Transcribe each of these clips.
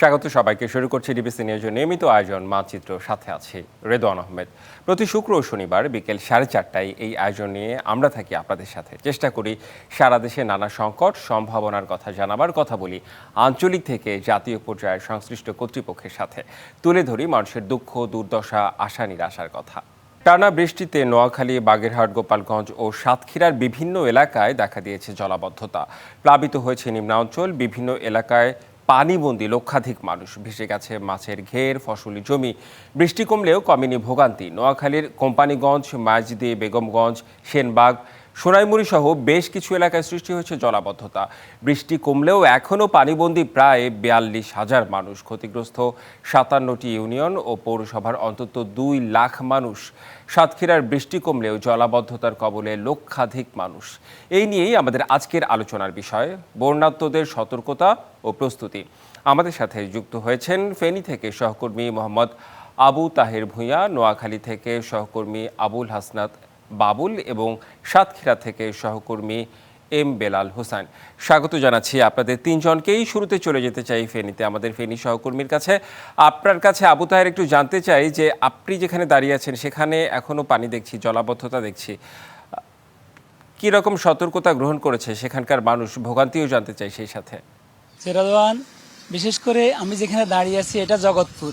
স্বাগত সবাইকে। শুরু করছি ডিবিসি নিউজের নিয়মিত আয়োজন মানচিত্র, সাথে আছি রেদওয়ান আহমেদ। প্রতি শুক্র ও শনিবার বিকেল 4:30টায় এই আয়োজন নিয়ে আমরা থাকি আপনাদের সাথে। চেষ্টা করি সারা দেশে নানা সংকট সম্ভাবনার কথা জানাবার, কথা বলি আঞ্চলিক থেকে জাতীয় পর্যায়ের সংশ্লিষ্ট কর্তৃপক্ষের সাথে, তুলে ধরি মানুষের দুঃখ দুর্দশা আশা নিরাশার কথা। টানা বৃষ্টিতে নোয়াখালী, বাগেরহাট, গোপালগঞ্জ ও সাতক্ষীরার বিভিন্ন এলাকায় দেখা দিয়েছে জলাবদ্ধতা। প্লাবিত হয়েছে নিম্নাঞ্চল, বিভিন্ন এলাকায় পানিবন্দী লক্ষাধিক মানুষ। ভেসে গেছে মাছের ঘের, ফসলি জমি। বৃষ্টি কমলেও কমেনি ভোগান্তি। নোয়াখালীর কোম্পানিগঞ্জ, মাইজদি, বেগমগঞ্জ, সেনবাগ, সোনাইমুড়ি সহ বেশ কিছু এলাকায় সৃষ্টি হয়েছে জলাবদ্ধতা। বৃষ্টি কমলেও এখনও পানিবন্দী প্রায় 42,000 মানুষ। ক্ষতিগ্রস্ত 57টি ইউনিয়ন ও পৌরসভার অন্তত 2 লাখ মানুষ। সাতক্ষীরার বৃষ্টি কমলেও জলাবদ্ধতার কবলে লক্ষাধিক মানুষ। এই নিয়েই আমাদের আজকের আলোচনার বিষয়, বন্যার্তদের সতর্কতা ও প্রস্তুতি। আমাদের সাথে যুক্ত হয়েছেন ফেনী থেকে সহকর্মী মোহাম্মদ আবু তাহের ভূঁইয়া, নোয়াখালী থেকে সহকর্মী আবুল হাসনাত বাবুল এবং সাতক্ষীরা থেকে সহকর্মী এম বেলাল হোসেন। স্বাগত জানাচ্ছি আপনাদের তিনজনকেই। শুরুতে চলে যেতে চাই ফেনীতে, আমাদের ফেনী সহকর্মীর কাছে। আপনার কাছে আবু তাহের একটু জানতে চাই যে আপনি যেখানে দাঁড়িয়ে আছেন সেখানে এখনো পানি দেখছি, জলাবদ্ধতা দেখছি, কি রকম সতর্কতা গ্রহণ করেছে সেখানকার মানুষ? ভোগান্তিও জানতে চাই সেই সাথে। রেদওয়ান, বিশেষ করে আমি যেখানে দাঁড়িয়ে আছি এটা জগৎপুর।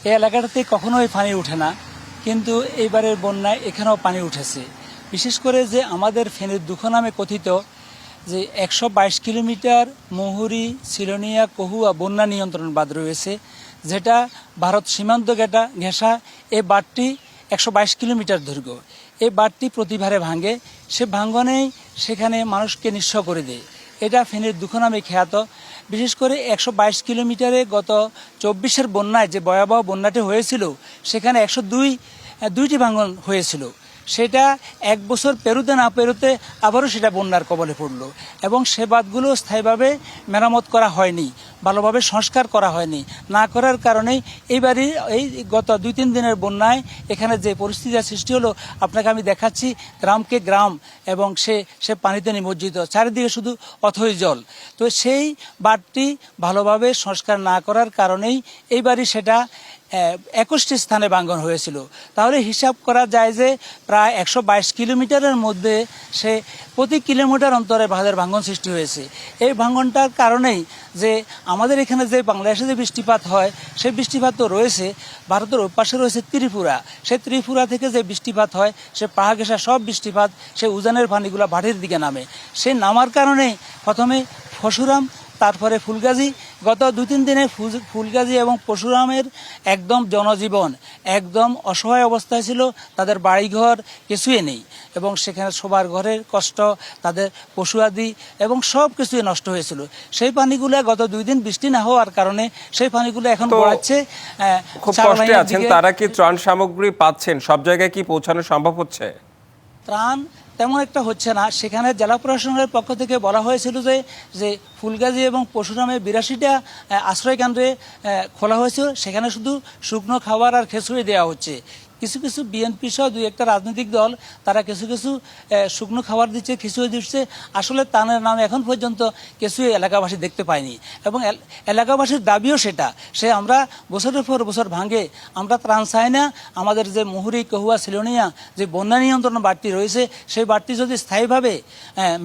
এই এলাকাটাতে কখনোই পানি ওঠে না, কিন্তু এইবারের বন্যায় এখানেও পানি উঠেছে। বিশেষ করে যে আমাদের ফেনীর দুঃখ নামে কথিত যে 122 কিলোমিটার মুহুরী, সিলোনিয়া, কহুয়া বন্যা নিয়ন্ত্রণ বাঁধ রয়েছে, যেটা ভারত সীমান্ত ঘেঁষা। এই বাঁধটি 122 কিলোমিটার দৈর্ঘ্য। এই বাঁধটি প্রতিবারে ভাঙে, সে ভাঙ্গনেই সেখানে মানুষকে নিঃস্ব করে দেয়। এটা ফেনীর দুঃখ নামে খ্যাত। বিশেষ করে 122 কিলোমিটারে গত 24-এর বন্যায় যে ভয়াবহ বন্যাটি হয়েছিল, সেখানে 102টি ভাঙন হয়েছিল। সেটা এক বছর পেরোতে না পেরোতে আবারও সেটা বন্যার কবলে পড়ল, এবং সে বাঁধগুলো স্থায়ীভাবে মেরামত করা হয়নি, ভালোভাবে সংস্কার করা হয়নি। না করার কারণেই এইবারই এই গত 2-3 দিনের বন্যায় এখানে যে পরিস্থিতির সৃষ্টি হলো, আপনাকে আমি দেখাচ্ছি। গ্রামকে গ্রাম এবং সে পানিতে নিমজ্জিত, চারিদিকে শুধু অথই জল। তো সেই বাঁধটি ভালোভাবে সংস্কার না করার কারণেই এইবারই সেটা 21টি স্থানে ভাঙন হয়েছিল। তাহলে হিসাব করা যায় যে প্রায় 122 কিলোমিটারের মধ্যে সে প্রতি কিলোমিটার অন্তরে বাঁধের ভাঙন সৃষ্টি হয়েছে। এই ভাঙনটার কারণেই যে আমাদের এখানে যে বাংলাদেশে যে বৃষ্টিপাত হয়, সেই বৃষ্টিপাত তো রয়েছে, ভারতের ওই পাশে রয়েছে ত্রিপুরা। সেই ত্রিপুরা থেকে যে বৃষ্টিপাত হয়, সে পাহাড় ঘেঁষা সব বৃষ্টিপাত সে উজানের পানিগুলো ভাটির দিকে নামে। সে নামার কারণে প্রথমে পরশুরাম, তারপরে ফুলগাজী। গত 2-3 দিনে ফুলগাজী এবং পরশুরামের একদম জনজীবন একদম অসহায় অবস্থায় ছিল। তাদের বাড়িঘর কিছুই নেই, এবং সেখানে সবার ঘরের কষ্ট, তাদের পশু আদি এবং সব কিছুই নষ্ট হয়েছিল। সেই পানিগুলো গত 2 দিন বৃষ্টি না হওয়ার কারণে সেই পানিগুলো এখন গড়াচ্ছে। খুব কষ্টে আছেন তারা, কি ত্রাণ সামগ্রী পাচ্ছেন? সব জায়গায় কি পৌঁছানো সম্ভব হচ্ছে? ত্রাণ তেমন একটা হচ্ছে না। সেখানে জেলা প্রশাসনের পক্ষ থেকে বলা হয়েছিল যে ফুলগাজী এবং পরশুরামে 82টা আশ্রয় কেন্দ্রে খোলা হয়েছিল, সেখানে শুধু শুকনো খাবার আর খিচুড়ি দেওয়া হচ্ছে। কিছু কিছু বিএনপি সহ 2-1টা রাজনৈতিক দল তারা কিছু কিছু শুকনো খাবার দিচ্ছে, খিচুড়ি দিচ্ছে। আসলে তাদের নাম এখন পর্যন্ত কিছুই এলাকাবাসী দেখতে পায়নি, এবং এলাকাবাসীর দাবিও সেটা। আমরা বছরের পর বছর ভাঙে আমরা ত্রাণ চাই না। আমাদের যে মুহুরী, কহুয়া, সিলোনিয়া যে বন্যা নিয়ন্ত্রণ বাড়তি রয়েছে, সেই বাড়তি যদি স্থায়ীভাবে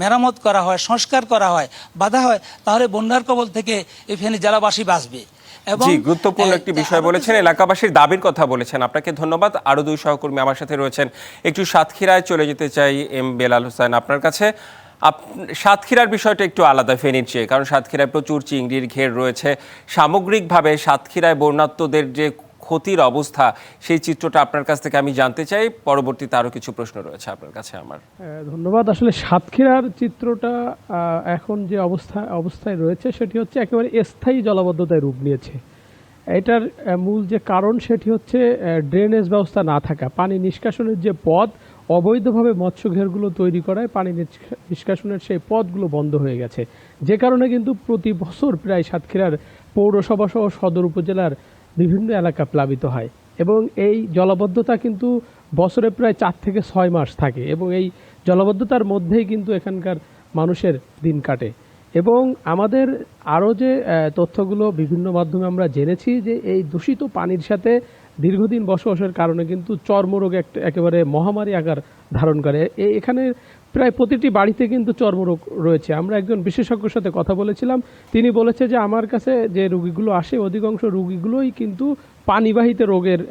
মেরামত করা হয়, সংস্কার করা হয়, বাধা হয়, তাহলে বন্যার কবল থেকে এই ফেনী জেলাবাসী বাঁচবে। জি, গুরুত্বপূর্ণ একটি বিষয় বলেছেন, এলাকাবাসীর দাবির কথা বলেছেন। আপনাকে ধন্যবাদ। আরো 2 সহকর্মী আমার সাথে রয়েছেন। একটু সাতক্ষীরায় চলে যেতে চাই এম বেলাল হোসেন আপনার কাছে। সাতক্ষীরার বিষয়টা একটু আলাদা ফেনীর চেয়ে, কারণ সাতক্ষীরায় প্রচুর চিংড়ির ঘের রয়েছে। সামগ্রিকভাবে সাতক্ষীরায় বন্যার্তদের যে ক্ষতির অবস্থা, সেই চিত্রটা আপনার কাছ থেকে আমি জানতে চাই। পরবর্তীতে আরো কিছু প্রশ্ন রয়েছে আপনার কাছে আমার। ধন্যবাদ। আসলে সাতক্ষীরার চিত্রটা এখন যে অবস্থায় রয়েছে সেটি হচ্ছে একেবারে স্থায়ী জলাবদ্ধতায় রূপ নিয়েছে। এটার মূল যে কারণ সেটি হচ্ছে ড্রেনেজ ব্যবস্থা না থাকা। পানি নিষ্কাশনের যে পথ, অবৈধভাবে মৎস্য ঘেরগুলো তৈরি করায় পানি নিষ্কাশনের সেই পথগুলো বন্ধ হয়ে গেছে, যে কারণে কিন্তু প্রতি বছর প্রায় সাতক্ষীরার পৌরসভা সহ সদর উপজেলার বিভিন্ন এলাকা প্লাবিত হয়, এবং এই জলাবদ্ধতা কিন্তু বছরে প্রায় 4 থেকে 6 মাস থাকে, এবং এই জলাবদ্ধতার মধ্যেই কিন্তু এখানকার মানুষের দিন কাটে। এবং আমাদের আরও যে তথ্যগুলো বিভিন্ন মাধ্যমে আমরা জেনেছি যে এই দূষিত পানির সাথে দীর্ঘদিন বসবাসের কারণে কিন্তু চর্মরোগ একেবারে মহামারী আকার ধারণ করে। এখানে প্রায় প্রতিটি বাড়িতে কিন্তু চর্মরোগ রয়েছে। আমরা একজন বিশেষজ্ঞের সাথে কথা বলেছিলাম, তিনি বলেছে যে আমার কাছে যে রোগীগুলো আসে অধিকাংশ রোগীগুলোই কিন্তু পানিবাহিত রোগের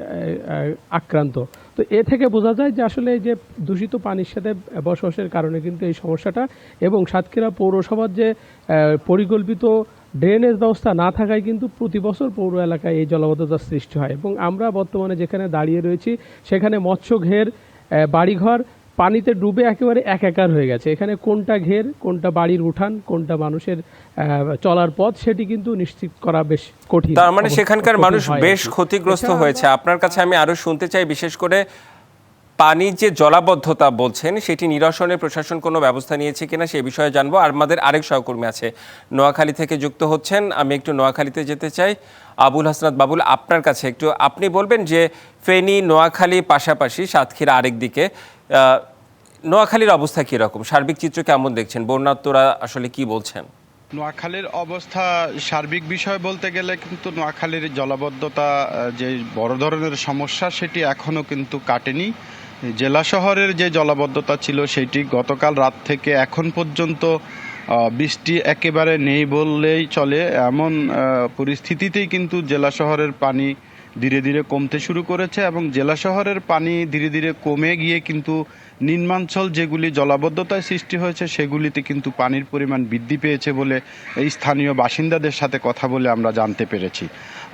আক্রান্ত। তো এ থেকে বোঝা যায় যে আসলে এই যে দূষিত পানির সাথে বসবাসের কারণে কিন্তু এই সমস্যাটা, এবং সাতক্ষীরা পৌরসভার যে পরিকল্পিত ড্রেনেজ ব্যবস্থা না থাকায় কিন্তু প্রতি বছর পৌর এলাকায় এই জলাবদ্ধতার সৃষ্টি হয়। এবং আমরা বর্তমানে যেখানে দাঁড়িয়ে রয়েছি সেখানে মৎস্য ঘের, বাড়িঘর পানিতে ডুবে একেবারে একাকার হয়ে গেছে। এখানে কোনটা ঘের, কোনটা বাড়ির উঠান, কোনটা মানুষের চলার পথ সেটি কিন্তু নিশ্চিত করা বেশ কঠিন। তার মানে সেখানকার মানুষ হয় বেশ আর কি। ক্ষতিগ্রস্ত হয়েছে। আপনার কাছে আমি আরো শুনতে চাই, বিশেষ করে পানির যে জলাবদ্ধতা বলছেন সেটি নিরসনে প্রশাসন কোনো ব্যবস্থা নিয়েছে কিনা সেই বিষয়ে জানবো। আর আমাদের আরেক সহকর্মী আছে নোয়াখালী থেকে যুক্ত হচ্ছেন, আমি একটু নোয়াখালীতে যেতে চাই। আবুল হাসনাত বাবুল, আপনার কাছে একটু আপনি বলবেন যে ফেনী নোয়াখালী পাশাপাশি সাতক্ষীরা আরেক দিকে, নোয়াখালীর অবস্থা কীরকম, সার্বিক চিত্র কেমন দেখছেন, বন্যার্তরা আসলে কি বলছেন? নোয়াখালীর অবস্থা সার্বিক বিষয় বলতে গেলে কিন্তু নোয়াখালীর জলাবদ্ধতা যে বড় ধরনের সমস্যা সেটি এখনও কিন্তু কাটেনি। জেলা শহরের যে জলাবদ্ধতা ছিল সেটি গতকাল রাত থেকে এখন পর্যন্ত বৃষ্টি একেবারে নেই বললেই চলে, এমন পরিস্থিতিতেই কিন্তু জেলা শহরের পানি ধীরে ধীরে কমতে শুরু করেছে এবং জেলা শহরের পানি ধীরে ধীরে কমে গিয়ে কিন্তু নিম্নাঞ্চল যেগুলি জলাবদ্ধতায় সৃষ্টি হয়েছে সেগুলিতে কিন্তু পানির পরিমাণ বৃদ্ধি পেয়েছে বলে এই স্থানীয় বাসিন্দাদের সাথে কথা বলে আমরা জানতে পেরেছি।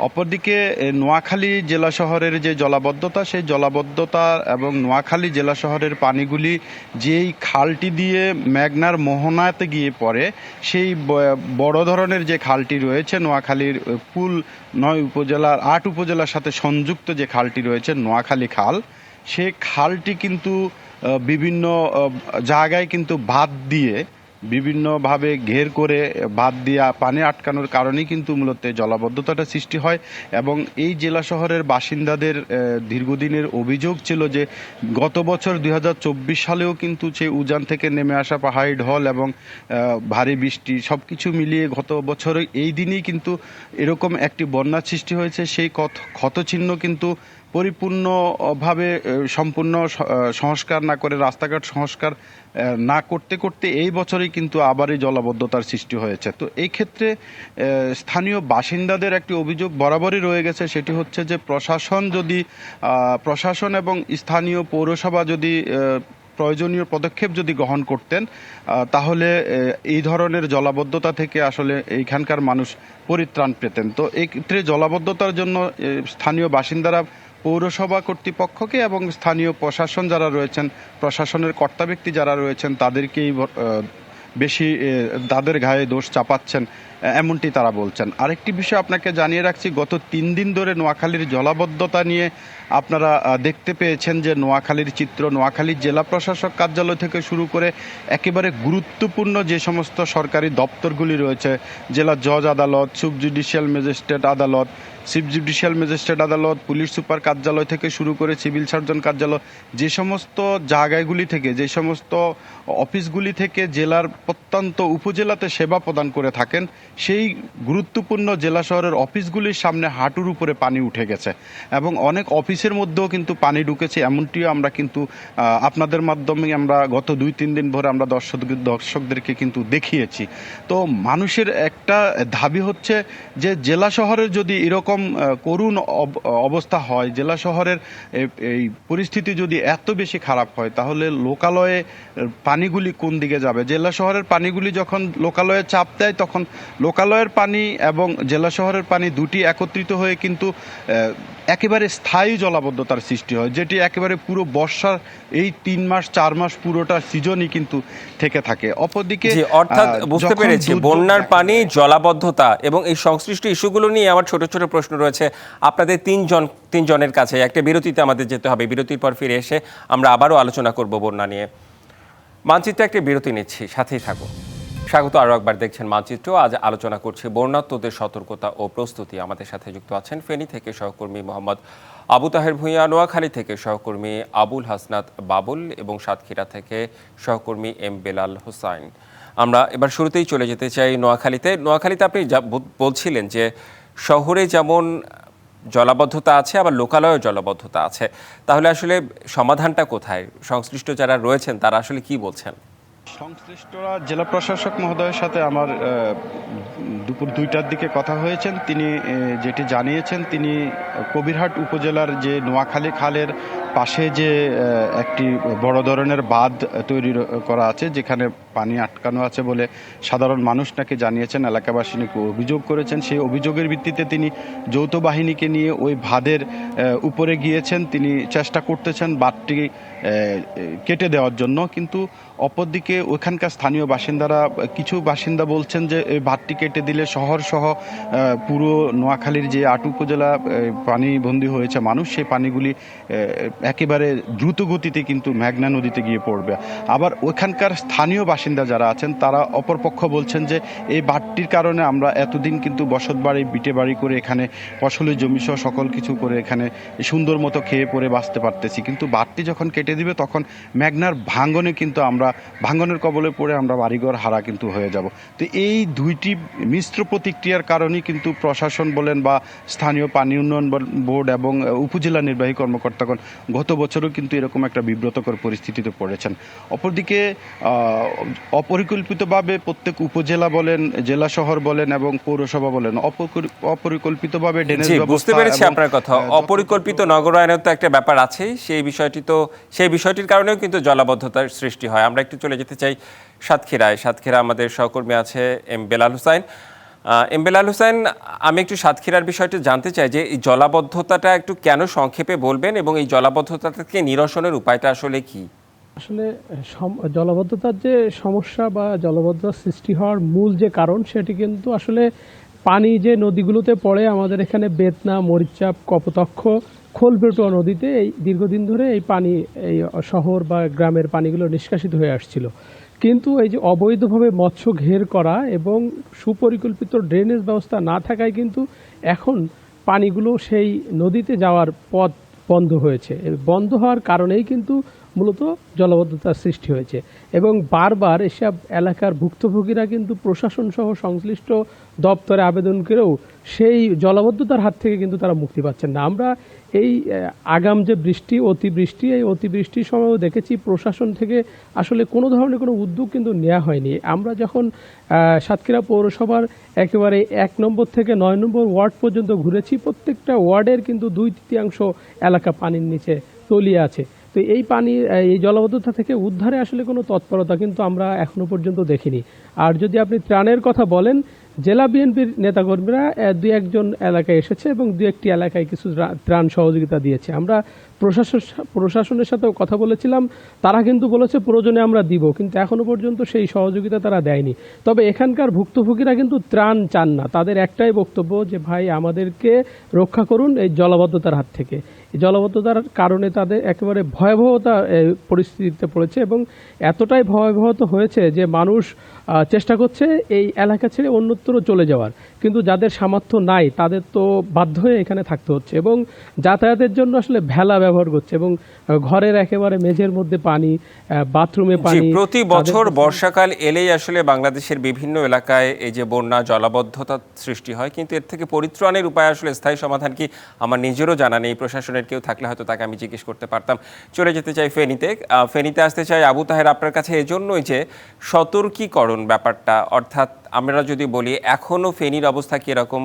অপরদিকে নোয়াখালী জেলা শহরের যে জলাবদ্ধতা, সেই জলাবদ্ধতা এবং নোয়াখালী জেলা শহরের পানিগুলি যেই খালটি দিয়ে মেঘনার মোহনাতে গিয়ে পড়ে, সেই বড় ধরনের যে খালটি রয়েছে নোয়াখালীর কুল 9 উপজেলার 8 উপজেলার সাথে সংযুক্ত যে খালটি রয়েছে নোয়াখালী খাল, সেই খালটি কিন্তু বিভিন্ন জায়গায় কিন্তু বাঁধ দিয়ে বিভিন্নভাবে ঘের করে বাঁধ দিয়ে পানি আটকানোর কারণেই কিন্তু মূলত জলাবদ্ধতাটা সৃষ্টি হয়। এবং এই জেলা শহরের বাসিন্দাদের দীর্ঘদিনের অভিযোগ ছিল যে গত বছর 2024 সালেও কিন্তু সেই উজান থেকে নেমে আসা পাহাড়ি ঢল এবং ভারী বৃষ্টি সব কিছু মিলিয়ে গত বছর এই দিনেই কিন্তু এরকম একটি বন্যার সৃষ্টি হয়েছে। সেই ক্ষতচিহ্ন কিন্তু পরিপূর্ণভাবে সম্পূর্ণ সংস্কার না করে, রাস্তাঘাট সংস্কার না করতে করতে এই বছরই কিন্তু আবার এই জলাবদ্ধতার সৃষ্টি হয়েছে। তো এই ক্ষেত্রে স্থানীয় বাসিন্দাদের একটি অভিযোগ বরাবরই রয়ে গেছে, সেটি হচ্ছে যে প্রশাসন এবং স্থানীয় পৌরসভা যদি প্রয়োজনীয় পদক্ষেপ যদি গ্রহণ করতেন তাহলে এই ধরনের জলাবদ্ধতা থেকে আসলে এইখানকার মানুষ পরিত্রাণ পেতেন। তো এই ক্ষেত্রে জলাবদ্ধতার জন্য স্থানীয় বাসিন্দারা পৌরসভা কর্তৃপক্ষকে এবং স্থানীয় প্রশাসন যারা রয়েছেন, প্রশাসনের কর্তা ব্যক্তি যারা রয়েছেন তাদেরকেই বেশি তাদের ঘায়ে দোষ চাপাচ্ছেন, এমনটি তারা বলছেন। আরেকটি বিষয় আপনাকে জানিয়ে রাখছি, গত 3 দিন ধরে নোয়াখালীর জলাবদ্ধতা নিয়ে আপনারা দেখতে পেয়েছেন যে নোয়াখালীর চিত্র, নোয়াখালীর জেলা প্রশাসক কার্যালয় থেকে শুরু করে একেবারে গুরুত্বপূর্ণ যে সমস্ত সরকারি দপ্তরগুলি রয়েছে, জেলা জজ আদালত, সাব জুডিশিয়াল ম্যাজিস্ট্রেট আদালত, চিফ জুডিশিয়াল ম্যাজিস্ট্রেট আদালত, পুলিশ সুপার কার্যালয় থেকে শুরু করে সিভিল সার্জন কার্যালয়, যে সমস্ত জায়গাগুলি থেকে, যে সমস্ত অফিসগুলি থেকে জেলার প্রত্যন্ত উপজেলাতে সেবা প্রদান করে থাকেন, সেই গুরুত্বপূর্ণ জেলা শহরের অফিসগুলির সামনে হাঁটুর উপরে পানি উঠে গেছে এবং অনেক অফিসের মধ্যেও কিন্তু পানি ঢুকেছে, এমনটিও আমরা কিন্তু আপনাদের মাধ্যমে আমরা গত 2-3 দিন ভরে আমরা দর্শকদেরকে কিন্তু দেখিয়েছি। তো মানুষের একটা দাবি হচ্ছে যে জেলা শহরের যদি এরকম করুণ অবস্থা হয়, জেলা শহরের এই পরিস্থিতি যদি এত বেশি খারাপ হয়, তাহলে লোকালয়ে পানিগুলি কোন দিকে যাবে? জেলা শহরের পানিগুলি যখন লোকালয়ে চাপ দেয় তখন লোকালয়ের পানি এবং জেলা শহরের পানি দুটি একত্রিত হয়ে কিন্তু একেবারে স্থায়ী জলাবদ্ধতার সৃষ্টি হয়, যেটি একেবারে পুরো বর্ষার এই 3 মাস 4 মাস পুরোটা সিজনই কিন্তু থেকে থাকে। অপরদিকে অর্থাৎ বুঝতে পেরেছি বন্যার পানি, জলাবদ্ধতা এবং এই সংশ্লিষ্ট ইস্যুগুলো নিয়ে আমার ছোট ছোট প্রশ্ন রয়েছে আপনাদের তিনজনের কাছে। একটা বিরতিতে আমাদের যেতে হবে, বিরতির পর ফিরে এসে আমরা আবারও আলোচনা করব বন্যা নিয়ে। মানচিত্রে একটা বিরতি নিচ্ছি, সাথেই থাকুন। স্বাগত আরও একবার, দেখছেন মানচিত্র। আজ আলোচনা করছি বন্যার্তদের সতর্কতা ও প্রস্তুতি। আমাদের সাথে যুক্ত আছেন ফেনী থেকে সহকর্মী মোহাম্মদ আবু তাহের ভূঁইয়া, নোয়াখালী থেকে সহকর্মী আবুল হাসনাত বাবুল এবং সাতক্ষীরা থেকে সহকর্মী এম বেলাল হোসাইন। আমরা এবার শুরুতেই চলে যেতে চাই নোয়াখালীতে। নোয়াখালীতে আপনি বলছিলেন যে শহরে যেমন জলাবদ্ধতা আছে, আবার লোকালয়েও জলাবদ্ধতা আছে। তাহলে আসলে সমাধানটা কোথায়? সংশ্লিষ্ট যারা রয়েছেন তারা আসলে কি বলছেন? সংশ্লিষ্টরা জেলা প্রশাসক মহোদয়ের সাথে আমার দুপুর 2টার দিকে কথা হয়েছেন। তিনি যেটি জানিয়েছেন, তিনি কবিরহাট উপজেলার যে নোয়াখালী খালের পাশে যে একটি বড় ধরনের বাঁধ তৈরি করা আছে, যেখানে পানি আটকানো আছে বলে সাধারণ মানুষ নাকি জানিয়েছেন, এলাকাবাসী নাকি অভিযোগ করেছেন। সেই অভিযোগের ভিত্তিতে তিনি যৌথ বাহিনীকে নিয়ে ওই বাঁধের উপরে গিয়েছেন। তিনি চেষ্টা করতেছেন বাঁধটি কেটে দেওয়ার জন্য, কিন্তু অপরদিকে ওইখানকার স্থানীয় বাসিন্দারা, কিছু বাসিন্দা বলছেন যে এই বাঁধটি কেটে দিলে শহর সহ পুরো নোয়াখালীর যে 8 উপজেলা পানিবন্দী হয়েছে মানুষ, সেই পানিগুলি একেবারে দ্রুত গতিতে কিন্তু মেঘনা নদীতে গিয়ে পড়বে। আবার ওইখানকার স্থানীয় বাসিন্দা যারা আছেন তারা অপরপক্ষ বলছেন যে এই বাঁধটির কারণে আমরা এতদিন কিন্তু বসত বাড়ি বিটে বাড়ি করে এখানে ফসলের জমি সহ সকল কিছু করে এখানে সুন্দর মতো খেয়ে পরে বাঁচতে পারতেছি, কিন্তু বাঁধটি যখন কেটে দিবে তখন মেঘনার ভাঙনে কিন্তু আমরা ভাঙনের কবলে পড়ে আমরা বাড়িঘর হারা কিন্তু হয়ে যাব। তো এই দুইটি মিশ্র প্রতিক্রিয়ার কারণেই কিন্তু প্রশাসন বলেন বা স্থানীয় পানি উন্নয়ন বোর্ড এবং উপজেলা নির্বাহী কর্মকর্তাগণ গত বছরও কিন্তু এরকম একটা বিব্রতকর পরিস্থিতিতে পড়েছেন। অপরদিকে অপরিকল্পিতভাবে প্রত্যেক উপজেলা বলেন, জেলা শহর বলেন এবং পৌরসভা বলেন অপরিকল্পিতভাবে ড্রেনেজ ব্যবস্থা, বুঝতে পেরেছি আপনার কথা। অপরিকল্পিত নগরায়নের তো একটা ব্যাপার আছে, সেই বিষয়টির কারণেও কিন্তু জলাবদ্ধতার সৃষ্টি হয়। আমরা একটু চলে যেতে চাই সাতক্ষীরায়। সাতক্ষীরা আমাদের সহকর্মী আছে এম বেলাল হুসাইন। বেলাল হুসাইন, আমি একটু সাতক্ষীরার বিষয়টি জানতে চাই যে এই জলাবদ্ধতাটা একটু কেন সংক্ষেপে বলবেন, এবং এই জলাবদ্ধতাকে নিরসনের উপায়টা আসলে কি? আসলে জলাবদ্ধতার যে সমস্যা বা জলাবদ্ধতার সৃষ্টি হওয়ার মূল যে কারণ, সেটি কিন্তু আসলে পানি যে নদীগুলোতে পড়ে, আমাদের এখানে বেতনা, মরিচাপ, কপোতাক্ষ, খোলবেটুয়া নদীতে এই দীর্ঘদিন ধরে এই পানি এই শহর বা গ্রামের পানিগুলো নিষ্কাশিত হয়ে আসছিল। কিন্তু এই যে অবৈধভাবে মৎস্য ঘের করা এবং সুপরিকল্পিত ড্রেনেজ ব্যবস্থা না থাকায় কিন্তু এখন পানিগুলো সেই নদীতে যাওয়ার পথ বন্ধ হয়েছে। বন্ধ হওয়ার কারণেই কিন্তু মূলত জলাবদ্ধতার সৃষ্টি হয়েছে, এবং বারবার এসব এলাকার ভুক্তভোগীরা কিন্তু প্রশাসন সহ সংশ্লিষ্ট দপ্তরে আবেদন করেও সেই জলাবদ্ধতার হাত থেকে কিন্তু তারা মুক্তি পাচ্ছেন না। আমরা এই আগাম যে অতিবৃষ্টি, এই অতিবৃষ্টির সময়ও দেখেছি প্রশাসন থেকে আসলে কোনো ধরনের কোনো উদ্যোগ কিন্তু নেওয়া হয়নি। আমরা যখন সাতক্ষীরা পৌরসভার একেবারে 1 নম্বর থেকে 9 নম্বর ওয়ার্ড পর্যন্ত ঘুরেছি, প্রত্যেকটা ওয়ার্ডের কিন্তু 2/3 এলাকা পানির নিচে তলিয়ে আছে। তো এই জলাবদ্ধতা থেকে উদ্ধারে আসলে কোনো তৎপরতা কিন্তু আমরা এখনো পর্যন্ত দেখিনি। আর যদি আপনি ত্রাণের কথা বলেন, জেলা বিএনপির নেতাকর্মীরা 2-1 এলাকায় এসেছে এবং 2-1টি এলাকায় কিছু ত্রাণ সহযোগিতা দিয়েছে। আমরা প্রশাসনের সাথেও কথা বলেছিলাম, তারা কিন্তু বলেছে প্রয়োজনে আমরা দিব, কিন্তু এখনো পর্যন্ত সেই সহযোগিতা তারা দেয়নি। তবে এখানকার ভুক্তভোগীরা কিন্তু ত্রাণ চান না, তাদের একটাই বক্তব্য যে ভাই আমাদেরকে রক্ষা করুন এই জলাবদ্ধতার হাত থেকে। এই জলাবদ্ধতার কারণে তাদের একেবারে ভয়াবহতা পরিস্থিতিতে পড়েছে, এবং এতটাই ভয়াবহত হয়েছে যে মানুষ চেষ্টা করছে এই এলাকা ছেড়ে অন্যত্র চলে যাওয়ার, কিন্তু যাদের সামর্থ্য নাই তাদের তো বাধ্য হয়ে এখানে থাকতে হচ্ছে, এবং যাতায়াতের জন্য আসলে ভেলা ব্যবহার করছে, এবং ঘরের একেবারে মেঝের মধ্যে পানি, বাথরুমে পানি। প্রতি বছর বর্ষাকাল এলেই আসলে বাংলাদেশের বিভিন্ন এলাকায় এই যে বন্যা, জলাবদ্ধতা সৃষ্টি হয়, কিন্তু এর থেকে পরিত্রাণের উপায় আসলে স্থায়ী সমাধান কি আমার নিজেরও জানা নেই। প্রশাসনের কেউ থাকলে হয়তো তাকে আমি জিজ্ঞেস করতে পারতাম। চলে যেতে চাই ফেনীতে আসতে চাই আবু তাহের আপনার কাছে, এজন্যই যে সতর্কীকরণ ব্যাপারটা, অর্থাৎ আমরা যদি বলি এখনও ফেনীর অবস্থা কীরকম,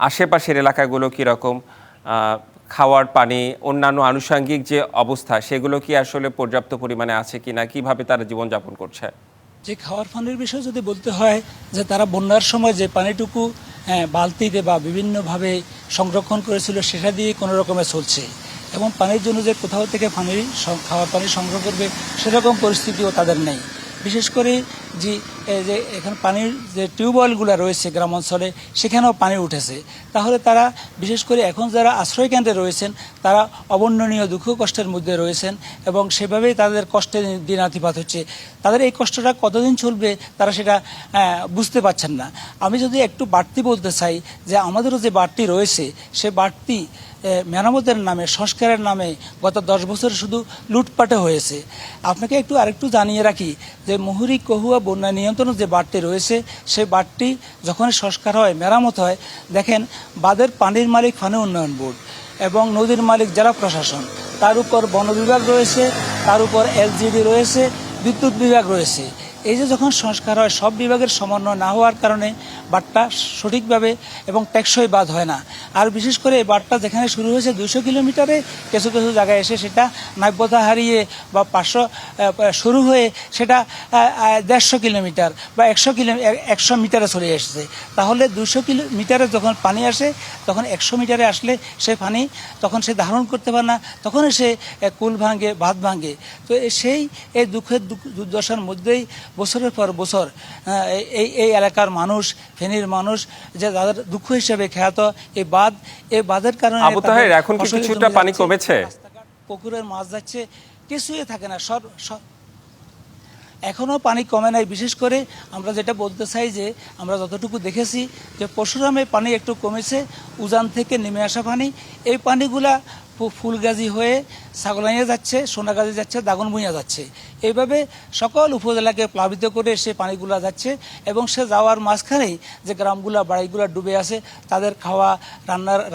আশেপাশের এলাকাগুলো কীরকম, খাওয়ার পানি, অন্যান্য আনুষঙ্গিক যে অবস্থা সেগুলো কি আসলে পর্যাপ্ত পরিমাণে আছে কিনা, কিভাবে তারা জীবনযাপন করছে? যে খাওয়ার পানির বিষয়ে যদি বলতে হয়, যে তারা বন্যার সময় যে পানিটুকু বালতিতে বা বিভিন্নভাবে সংরক্ষণ করেছিল সেটা দিয়ে কোনো রকমে চলছে, এবং পানির জন্য যে কোথাও থেকে খাওয়ার পানি সংগ্রহ করবে সেরকম পরিস্থিতিও তাদের নেই। বিশেষ করে যে এখানে পানির যে টিউবওয়েলগুলো রয়েছে গ্রাম অঞ্চলে, সেখানেও পানি উঠেছে। তাহলে তারা বিশেষ করে এখন যারা আশ্রয় কেন্দ্রে রয়েছেন তারা অবর্ণনীয় দুঃখ কষ্টের মধ্যে রয়েছেন, এবং সেভাবেই তাদের কষ্টে দিনাতিপাত হচ্ছে। তাদের এই কষ্টটা কতদিন চলবে তারা সেটা বুঝতে পারছেন না। আমি যদি একটু বাড়তি বলতে চাই, যে আমাদেরও যে বাড়তি রয়েছে সে বাড়তি মেরামতের নামে, সংস্কারের নামে গত 10 বছর শুধু লুটপাটে হয়েছে। আপনাকে আরেকটু জানিয়ে রাখি যে মুহুরী, কহুয়া বন্যা নিয়ে নিয়ন্ত্রণ যে বাঁধটি রয়েছে সেই বাঁধটি যখনই সংস্কার হয়, মেরামত হয়, দেখেন বাঁধের পানির মালিক পানি উন্নয়ন বোর্ড এবং নদীর মালিক জেলা প্রশাসন, তার উপর বন বিভাগ রয়েছে, তার উপর এলজিডি রয়েছে, বিদ্যুৎ বিভাগ রয়েছে। এই যে যখন সংস্কার হয়, সব বিভাগের সমন্বয় না হওয়ার কারণে বাঁধটা সঠিকভাবে এবং টেকসই বাঁধ হয় না। আর বিশেষ করে এই বাঁধটা যেখানে শুরু হয়েছে 200 কিলোমিটারে, কিছু কিছু জায়গায় এসে সেটা নাব্যতা হারিয়ে বা 500 শুরু হয়ে সেটা 150 কিলোমিটার বা 100 মিটারে চলে এসেছে। তাহলে 200 কিলোমিটারে যখন পানি আসে, তখন 100 মিটারে আসলে সে পানি তখন সে ধারণ করতে পারে না, তখনই সে কুল ভাঙে, বাঁধ ভাঙে। তো এই দুঃখের দুর্দশার মধ্যেই বছরের পর বছর এই এলাকার মানুষ, ফেনীর মানুষ, যে তাদের দুঃখ হিসেবে খ্যাত এই বাঁধের কারণে আবু তাহের, এখন কি কিছুটা পানি কমেছে? পুকুরের মাছ যাচ্ছে, কিছুই থাকে না, এখনও পানি কমে নাই। বিশেষ করে আমরা যেটা বলতে চাই যে আমরা যতটুকু দেখেছি যে পরশুরামে পানি একটু কমেছে, উজান থেকে নেমে আসা পানি, এই পানিগুলা ফুলগাজী হয়ে ছাগলাইয়া যাচ্ছে, সোনাগাজী যাচ্ছে, দাগনভূঞা যাচ্ছে, এইভাবে সকল উপজেলাকে প্লাবিত করে সে পানিগুলা যাচ্ছে। এবং সে যাওয়ার মাঝখানেই যে গ্রামগুলা, বাড়িগুলা ডুবে আছে, তাদের খাওয়া,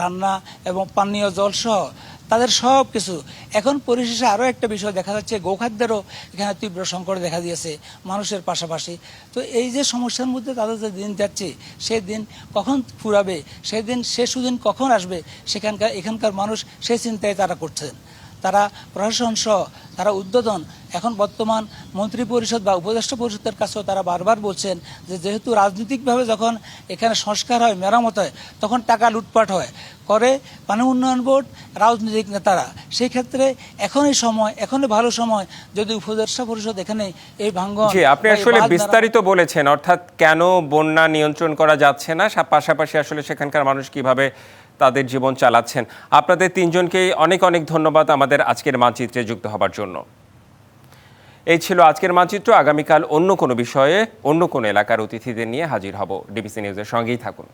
রান্না এবং পানীয় জল সহ তাদের সব কিছু। এখন পরিশেষে আরও একটা বিষয় দেখা যাচ্ছে, গোখাদ্যেরও এখানে তীব্র সংকট দেখা দিয়েছে মানুষের পাশাপাশি। তো এই যে সমস্যার মধ্যে তাদের যে দিন যাচ্ছে, সেই দিন কখন ফুরাবে, সেই দিন শেষ দিন কখন আসবে, এখানকার মানুষ সেই চিন্তায় তারা করছেন। তারা প্রশাসন সহ তারা উদ্বোধন, এখন বর্তমান মন্ত্রী পরিষদ বা উপদেষ্টা পরিষদের কাছেও তারা বারবার বলছেন যে যেহেতু রাজনৈতিকভাবে যখন এখানে সংস্কার হয়, মেরামত হয়, তখন টাকা লুটপাট করে পানি উন্নয়ন বোর্ড, রাজনৈতিক নেতারা। সেই ক্ষেত্রে এখনই ভালো সময় যদি উপদেষ্টা পরিষদ এখানে এই ভাঙ্গন। জি, আপনি আসলে বিস্তারিত বলেছেন, অর্থাৎ কেন বন্যা নিয়ন্ত্রণ করা যাচ্ছে না, পাশাপাশি আসলে সেখানকার মানুষ কিভাবে তাদের জীবন চালাচ্ছেন। আপনাদের তিনজনকেই অনেক অনেক ধন্যবাদ আমাদের আজকের মানচিত্রে যুক্ত হবার জন্য। এই ছিল আজকের মানচিত্র। আগামীকাল অন্য কোনো বিষয়ে, অন্য কোনো এলাকার অতিথিদের নিয়ে হাজির হব। ডিবিসি নিউজের সঙ্গেই থাকুন।